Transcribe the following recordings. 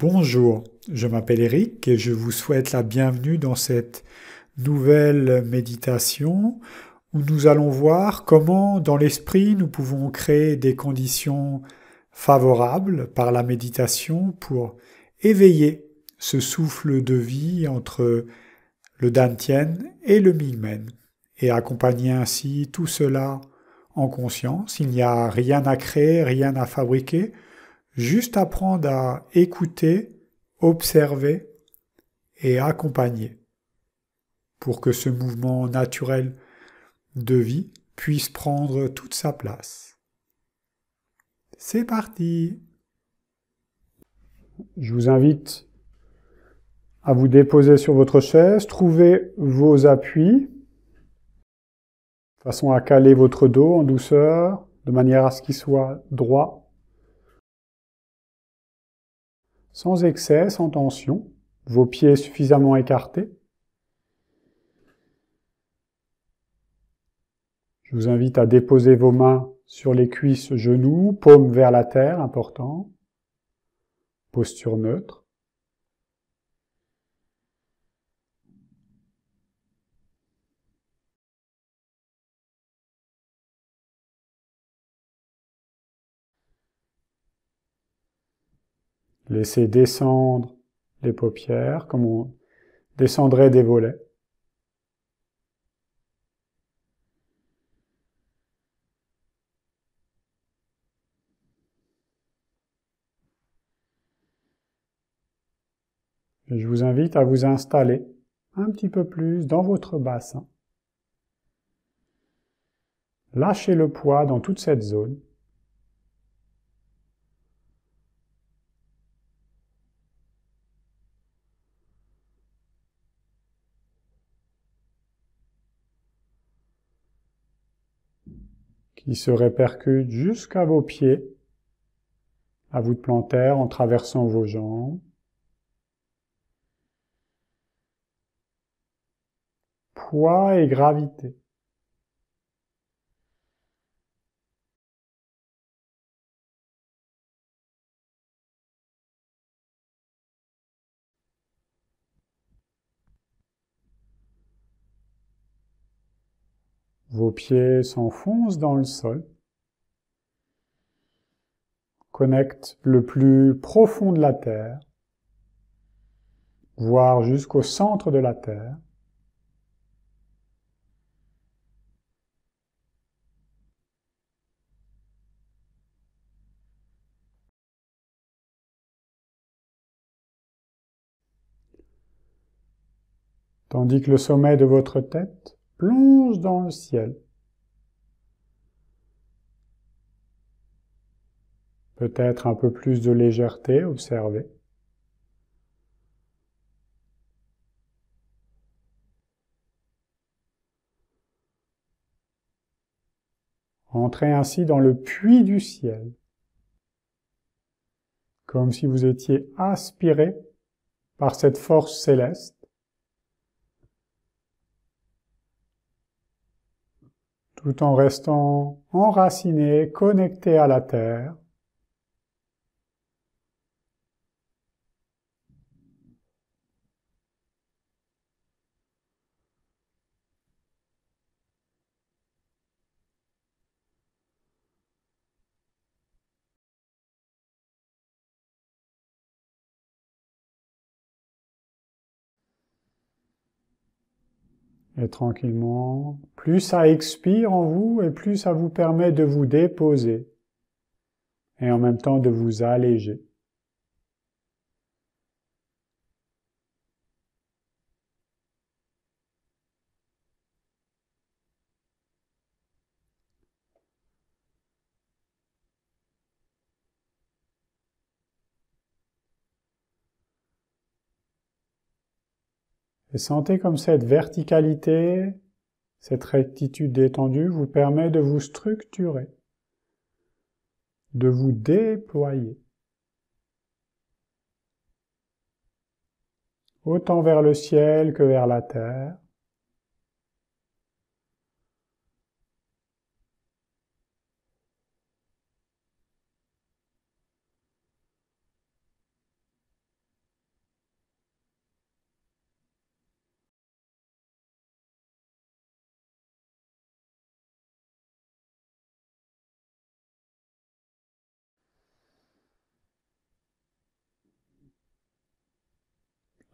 Bonjour, je m'appelle Eric et je vous souhaite la bienvenue dans cette nouvelle méditation où nous allons voir comment dans l'esprit nous pouvons créer des conditions favorables par la méditation pour éveiller ce souffle de vie entre le Dantian et le Mingmen et accompagner ainsi tout cela en conscience. Il n'y a rien à créer, rien à fabriquer. Juste apprendre à écouter, observer et accompagner pour que ce mouvement naturel de vie puisse prendre toute sa place. C'est parti! Je vous invite à vous déposer sur votre chaise, trouver vos appuis, de façon à caler votre dos en douceur, de manière à ce qu'il soit droit, sans excès, sans tension, vos pieds suffisamment écartés. Je vous invite à déposer vos mains sur les cuisses, genoux, paumes vers la terre, important. Posture neutre. Laissez descendre les paupières comme on descendrait des volets. Et je vous invite à vous installer un petit peu plus dans votre bassin. Lâchez le poids dans toute cette zone. Qui se répercute jusqu'à vos pieds, à voûte plantaire en traversant vos jambes. Poids et gravité. Vos pieds s'enfoncent dans le sol, connectent le plus profond de la terre, voire jusqu'au centre de la terre. Tandis que le sommet de votre tête plonge dans le ciel. Peut-être un peu plus de légèreté, observez. Entrez ainsi dans le puits du ciel, comme si vous étiez aspiré par cette force céleste, tout en restant enraciné, connecté à la terre. Et tranquillement, plus ça expire en vous et plus ça vous permet de vous déposer et en même temps de vous alléger. Et sentez comme cette verticalité, cette rectitude détendue vous permet de vous structurer, de vous déployer, autant vers le ciel que vers la terre.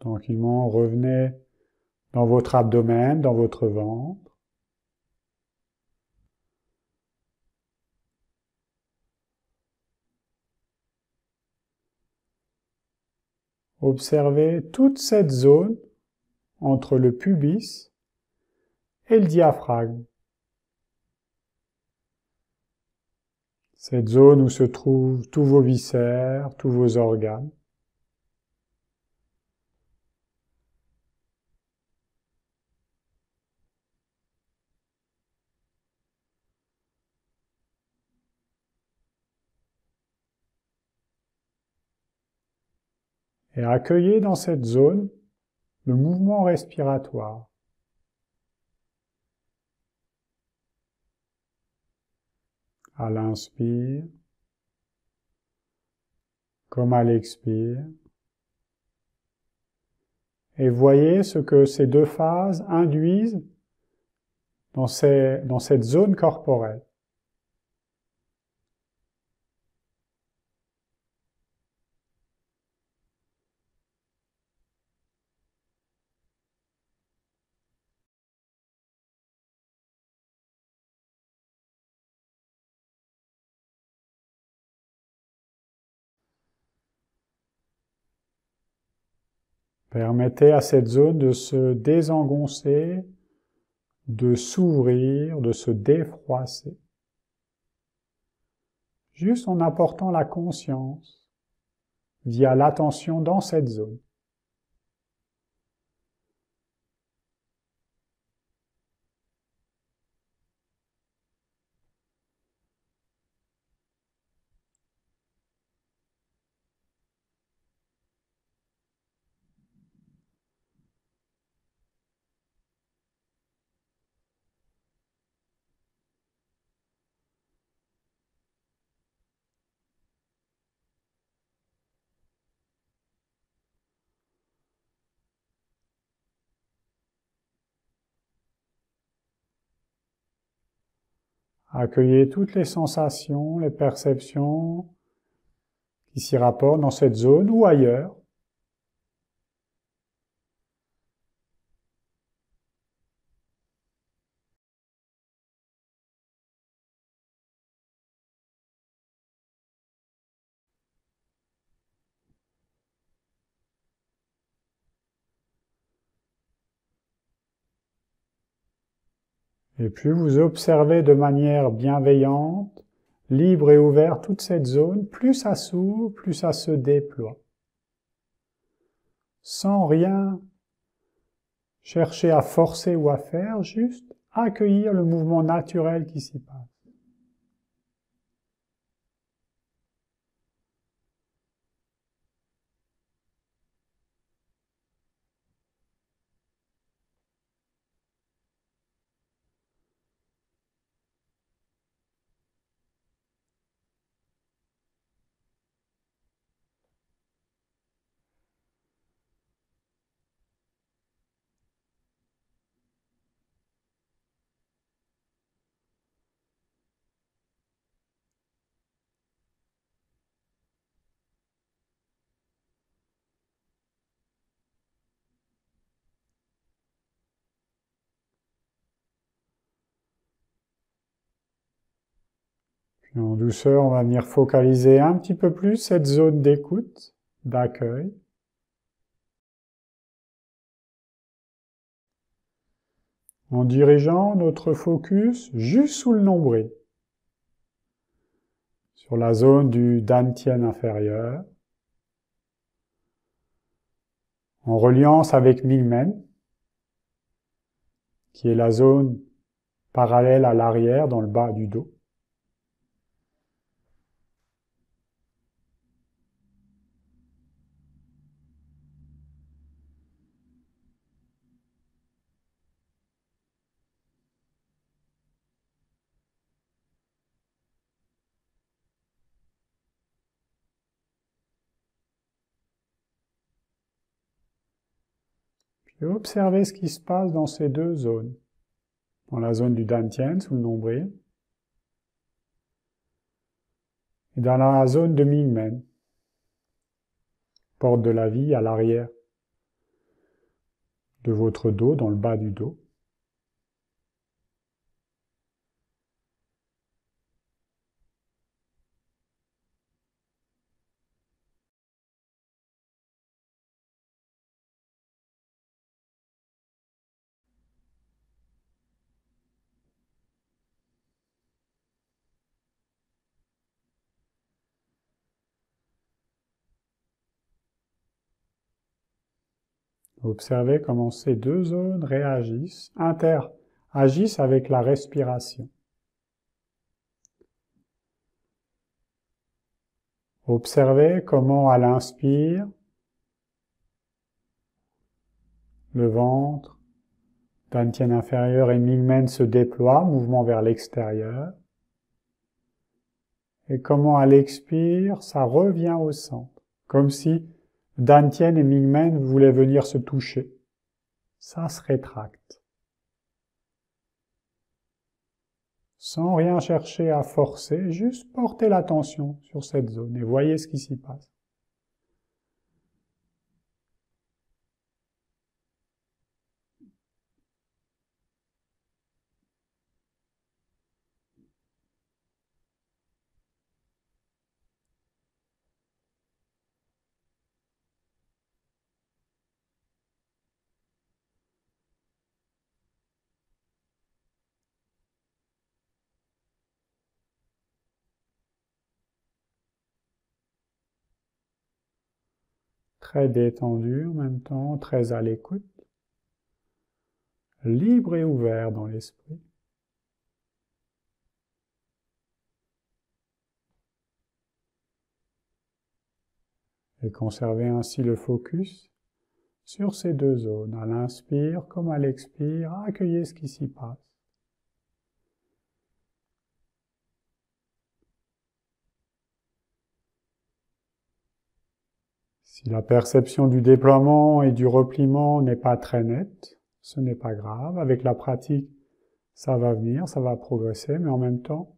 Tranquillement, revenez dans votre abdomen, dans votre ventre. Observez toute cette zone entre le pubis et le diaphragme. Cette zone où se trouvent tous vos viscères, tous vos organes. Et accueillez dans cette zone le mouvement respiratoire. À l'inspire, comme à l'expire. Et voyez ce que ces deux phases induisent dans cette zone corporelle. Permettez à cette zone de se désengoncer, de s'ouvrir, de se défroisser. Juste en apportant la conscience via l'attention dans cette zone. Accueillez toutes les sensations, les perceptions qui s'y rapportent dans cette zone ou ailleurs. Et puis vous observez de manière bienveillante, libre et ouverte toute cette zone, plus ça s'ouvre, plus ça se déploie. Sans rien chercher à forcer ou à faire, juste accueillir le mouvement naturel qui s'y passe. Puis en douceur, on va venir focaliser un petit peu plus cette zone d'écoute, d'accueil. En dirigeant notre focus juste sous le nombril, sur la zone du dantian inférieur, en reliance avec Milmen, qui est la zone parallèle à l'arrière dans le bas du dos. Et observez ce qui se passe dans ces deux zones. Dans la zone du dantian, sous le nombril, et dans la zone de Mingmen, porte de la vie à l'arrière de votre dos, dans le bas du dos. Observez comment ces deux zones réagissent, interagissent avec la respiration. Observez comment, à l'inspire, le ventre, dantian inférieur et mingmen se déploient, mouvement vers l'extérieur. Et comment, à l'expire, ça revient au centre, comme si dantian et mingmen voulaient venir se toucher. Ça se rétracte. Sans rien chercher à forcer, juste portez l'attention sur cette zone et voyez ce qui s'y passe. Très détendu en même temps, très à l'écoute, libre et ouvert dans l'esprit. Et conservez ainsi le focus sur ces deux zones. À l'inspire comme à l'expire, accueillez ce qui s'y passe. Si la perception du déploiement et du repliement n'est pas très nette, ce n'est pas grave. Avec la pratique, ça va venir, ça va progresser, mais en même temps,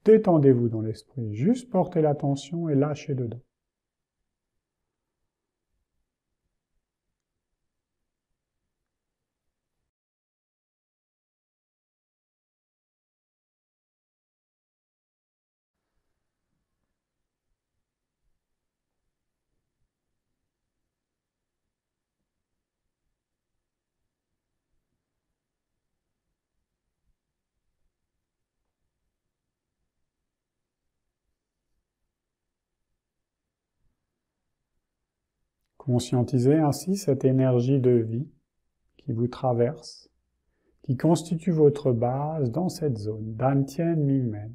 détendez-vous dans l'esprit. Juste portez l'attention et lâchez dedans. Conscientisez ainsi cette énergie de vie qui vous traverse, qui constitue votre base dans cette zone, Dantian Mingmen.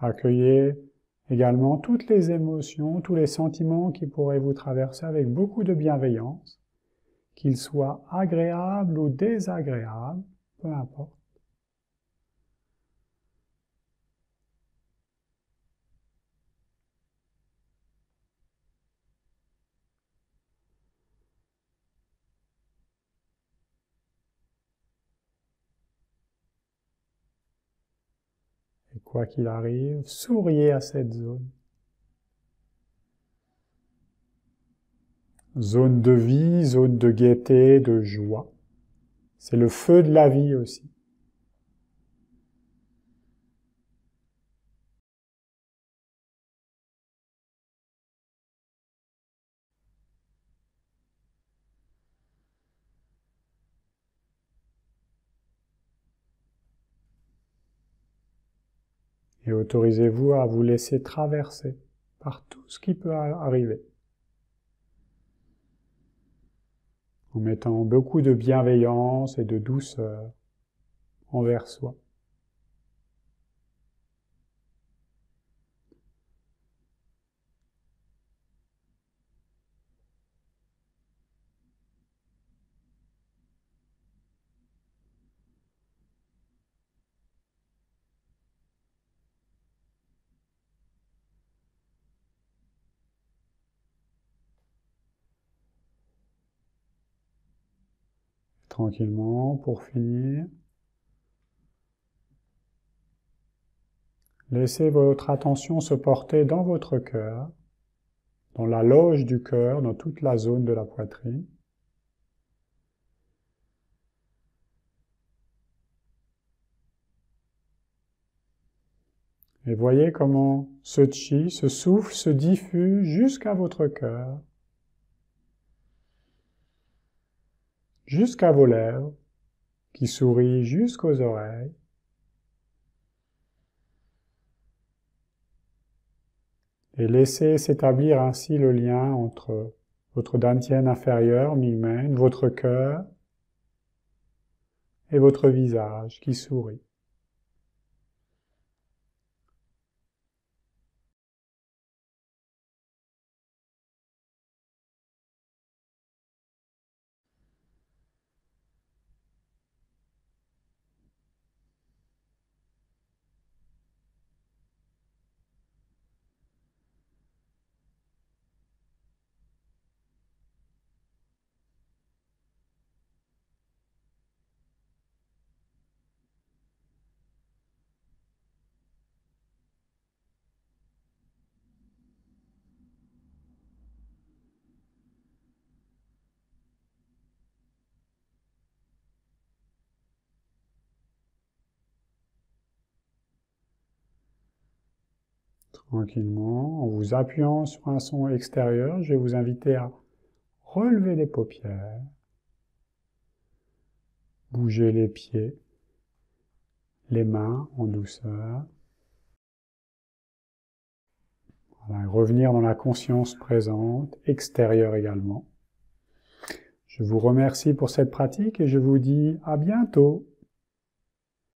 Accueillez également toutes les émotions, tous les sentiments qui pourraient vous traverser avec beaucoup de bienveillance, qu'ils soient agréables ou désagréables, peu importe. Et quoi qu'il arrive, souriez à cette zone. Zone de vie, zone de gaieté, de joie. C'est le feu de la vie aussi. Et autorisez-vous à vous laisser traverser par tout ce qui peut arriver. En mettant beaucoup de bienveillance et de douceur envers soi. tranquillement, pour finir, laissez votre attention se porter dans votre cœur, dans la loge du cœur, dans toute la zone de la poitrine. Et voyez comment ce chi, ce souffle, se diffuse jusqu'à votre cœur, jusqu'à vos lèvres, qui sourient jusqu'aux oreilles. Et laissez s'établir ainsi le lien entre votre dantian inférieur, mi-main, votre cœur et votre visage qui sourit. Tranquillement, en vous appuyant sur un son extérieur, je vais vous inviter à relever les paupières, bouger les pieds, les mains en douceur. Voilà, revenir dans la conscience présente, extérieure également. Je vous remercie pour cette pratique et je vous dis à bientôt.